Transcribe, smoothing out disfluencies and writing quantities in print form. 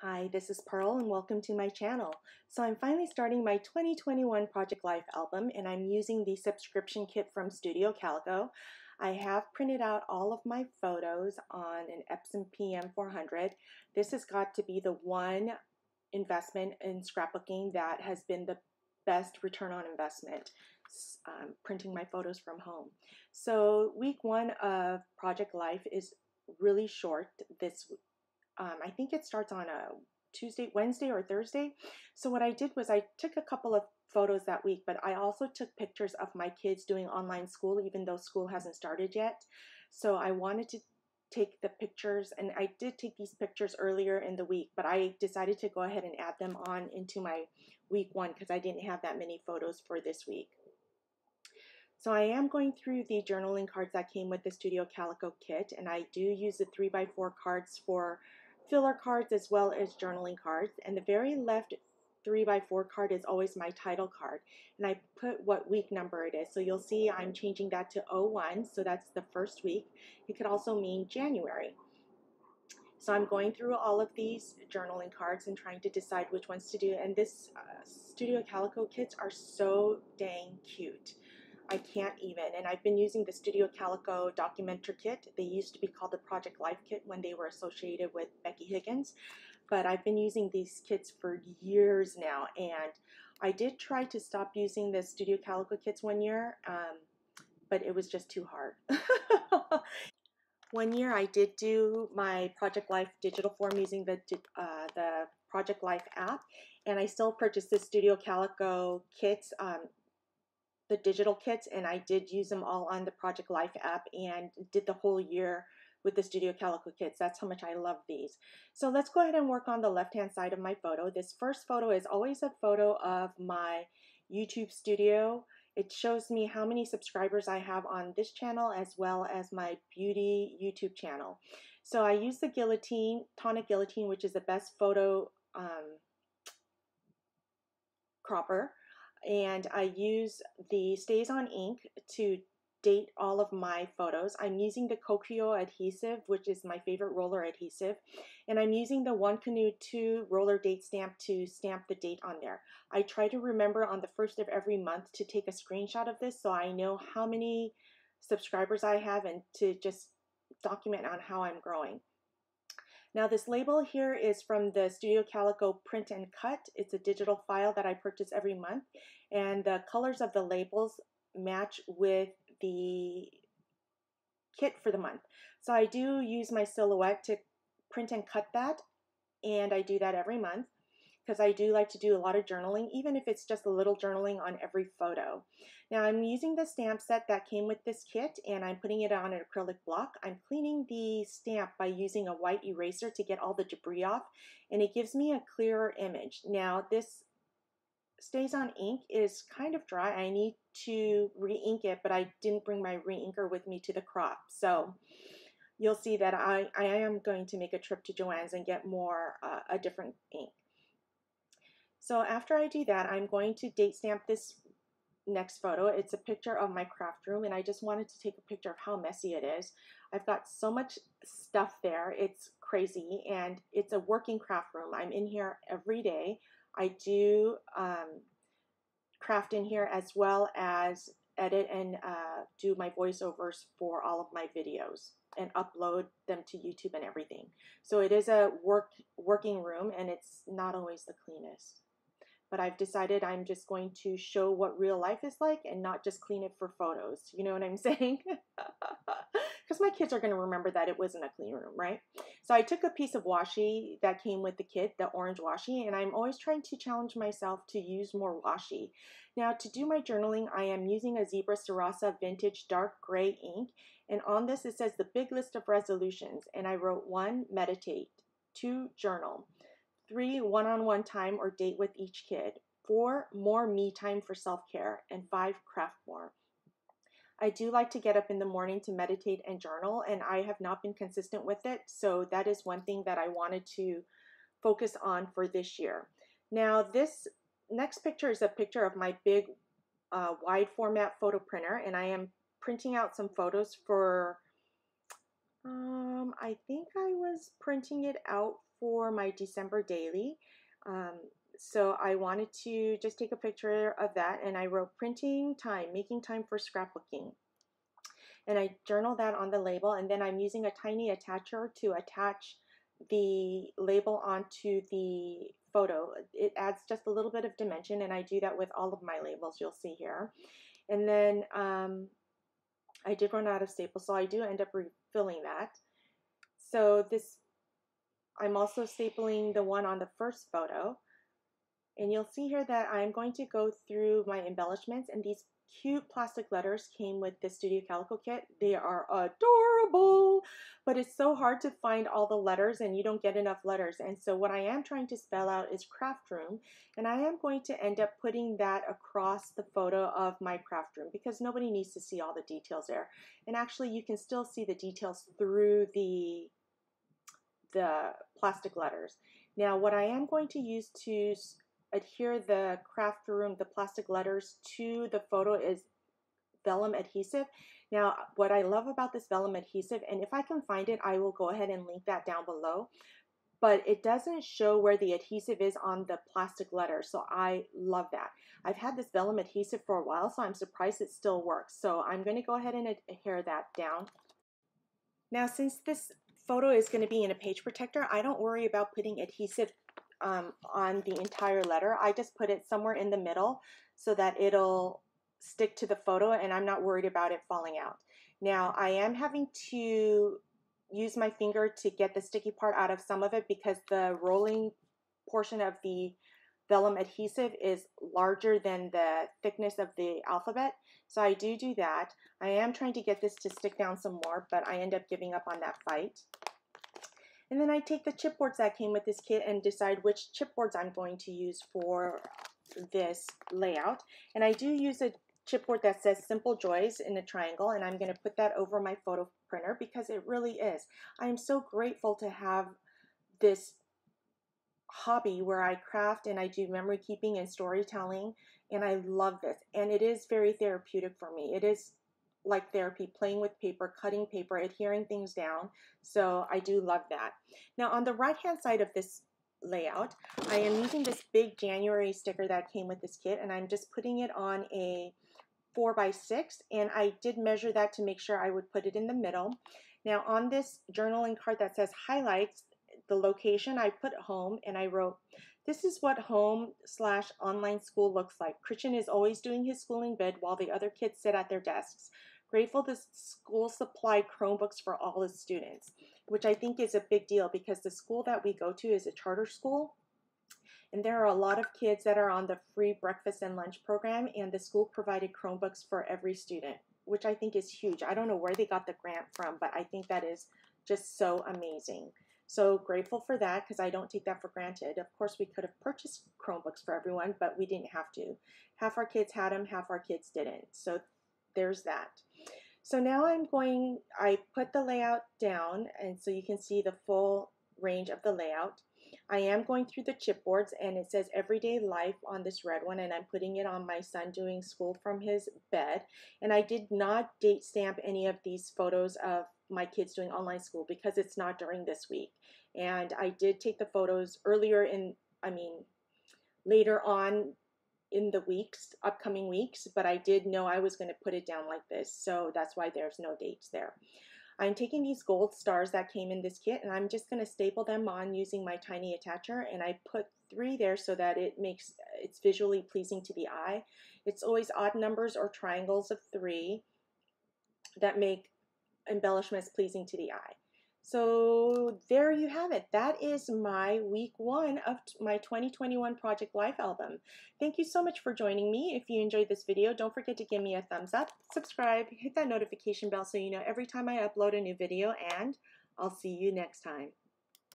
Hi, this is Pearl and welcome to my channel. So I'm finally starting my 2021 Project Life album and I'm using the subscription kit from Studio Calico. I have printed out all of my photos on an Epson PM400. This has got to be the one investment in scrapbooking that has been the best return on investment, printing my photos from home. So week one of Project Life is really short. I think it starts on a Wednesday or Thursday. So what I did was I took a couple of photos that week, but I also took pictures of my kids doing online school, even though school hasn't started yet. So I wanted to take the pictures, and I did take these pictures earlier in the week, but I decided to go ahead and add them on into my week one because I didn't have that many photos for this week. So I am going through the journaling cards that came with the Studio Calico kit, and I do use the 3x4 cards for filler cards as well as journaling cards. And the very left 3x4 card is always my title card, and I put what week number it is. So you'll see I'm changing that to 01, so that's the first week. It could also mean January. So I'm going through all of these journaling cards and trying to decide which ones to do. And this Studio Calico kits are so dang cute. I can't even. And I've been using the Studio Calico Documenter kit. They used to be called the Project Life kit when they were associated with Becky Higgins. But I've been using these kits for years now. And I did try to stop using the Studio Calico kits one year, but it was just too hard. One year I did do my Project Life digital form using the Project Life app, and I still purchased the Studio Calico kits, the digital kits, and I did use them all on the Project Life app and did the whole year with the Studio Calico kits. That's how much I love these. So let's go ahead and work on the left-hand side of my photo. This first photo is always a photo of my YouTube studio. It shows me how many subscribers I have on this channel as well as my beauty YouTube channel. So I use the tonic guillotine, which is the best photo cropper. And I use the Stays On ink to date all of my photos. I'm using the Kokyo adhesive, which is my favorite roller adhesive, and I'm using the One Canoe 2 roller date stamp to stamp the date on there. I try to remember on the first of every month to take a screenshot of this so I know how many subscribers I have and to just document on how I'm growing. Now this label here is from the Studio Calico Print and Cut. It's a digital file that I purchase every month, and the colors of the labels match with the kit for the month. So I do use my silhouette to print and cut that, and I do that every month because I do like to do a lot of journaling, even if it's just a little journaling on every photo. Now I'm using the stamp set that came with this kit, and I'm putting it on an acrylic block. I'm cleaning the stamp by using a white eraser to get all the debris off, and it gives me a clearer image. Now this Stays On ink is kind of dry. I need to re-ink it, but I didn't bring my re-inker with me to the crop. So you'll see that I am going to make a trip to Joann's and get a different ink. So after I do that, I'm going to date stamp this next photo. It's a picture of my craft room, and I just wanted to take a picture of how messy it is. I've got so much stuff there. It's crazy, and it's a working craft room. I'm in here every day. I do craft in here as well as edit and do my voiceovers for all of my videos and upload them to YouTube and everything. So it is a working room, and it's not always the cleanest. But I've decided I'm just going to show what real life is like and not just clean it for photos. You know what I'm saying? Because my kids are going to remember that it wasn't a clean room, right? So I took a piece of washi that came with the kit, the orange washi, and I'm always trying to challenge myself to use more washi. Now to do my journaling, I am using a Zebra Sarasa Vintage Dark Gray ink, and on this it says the big list of resolutions, and I wrote 1, meditate, 2, journal, 3, one-on-one time or date with each kid, 4, more me time for self-care, and 5, craft more. I do like to get up in the morning to meditate and journal, and I have not been consistent with it, so that is one thing that I wanted to focus on for this year. Now this next picture is a picture of my big wide format photo printer, and I am printing out some photos for I think I was printing it out for my December daily. Um, so I wanted to just take a picture of that, and I wrote printing time, making time for scrapbooking. And I journal that on the label, and then I'm using a tiny attacher to attach the label onto the photo. It adds just a little bit of dimension, and I do that with all of my labels, you'll see here. And then I did run out of staples, so I do end up refilling that. So this, I'm also stapling the one on the first photo. And you'll see here that I'm going to go through my embellishments, and these cute plastic letters came with the Studio Calico kit. They are adorable, but it's so hard to find all the letters and you don't get enough letters. And so what I am trying to spell out is craft room, and I am going to end up putting that across the photo of my craft room because nobody needs to see all the details there. And actually you can still see the details through the plastic letters. Now what I am going to use to adhere the craft room, the plastic letters to the photo is vellum adhesive. Now what I love about this vellum adhesive, and if I can find it, I will go ahead and link that down below, but it doesn't show where the adhesive is on the plastic letters, so I love that. I've had this vellum adhesive for a while, so I'm surprised it still works. So I'm going to go ahead and adhere that down. Now since this photo is going to be in a page protector, I don't worry about putting adhesive on the entire letter. I just put it somewhere in the middle so that it'll stick to the photo and I'm not worried about it falling out. Now I am having to use my finger to get the sticky part out of some of it because the rolling portion of the vellum adhesive is larger than the thickness of the alphabet. So I do that. I am trying to get this to stick down some more, but I end up giving up on that fight. And then I take the chipboards that came with this kit and decide which chipboards I'm going to use for this layout. And I do use a chipboard that says Simple Joys in a triangle, and I'm going to put that over my photo printer because it really is. I am so grateful to have this hobby where I craft and I do memory keeping and storytelling, and I love this. And it is very therapeutic for me. It is like therapy, playing with paper, cutting paper, adhering things down. So I do love that. Now on the right hand side of this layout, I am using this big January sticker that came with this kit, and I'm just putting it on a 4x6, and I did measure that to make sure I would put it in the middle. Now on this journaling card that says highlights, the location, I put home, and I wrote, "This is what home/online school looks like. Christian is always doing his school in bed while the other kids sit at their desks. Grateful the school supplied Chromebooks for all the students," which I think is a big deal because the school that we go to is a charter school. And there are a lot of kids that are on the free breakfast and lunch program, and the school provided Chromebooks for every student, which I think is huge. I don't know where they got the grant from, but I think that is just so amazing. So grateful for that because I don't take that for granted. Of course, we could have purchased Chromebooks for everyone, but we didn't have to. Half our kids had them, half our kids didn't. So there's that. So now I put the layout down, and so you can see the full range of the layout. I am going through the chipboards, and it says everyday life on this red one, and I'm putting it on my son doing school from his bed. And I did not date stamp any of these photos of my kids doing online school because it's not during this week. And I did take the photos later on in the upcoming weeks, but I did know I was going to put it down like this, so that's why there's no dates there. I'm taking these gold stars that came in this kit, and I'm just going to staple them on using my tiny attacher, and I put 3 there so that it's visually pleasing to the eye. It's always odd numbers or triangles of 3 that make embellishments pleasing to the eye. So there you have it. That is my week 1 of my 2021 Project Life album. Thank you so much for joining me. If you enjoyed this video, don't forget to give me a thumbs up, subscribe, hit that notification bell so you know every time I upload a new video, and I'll see you next time.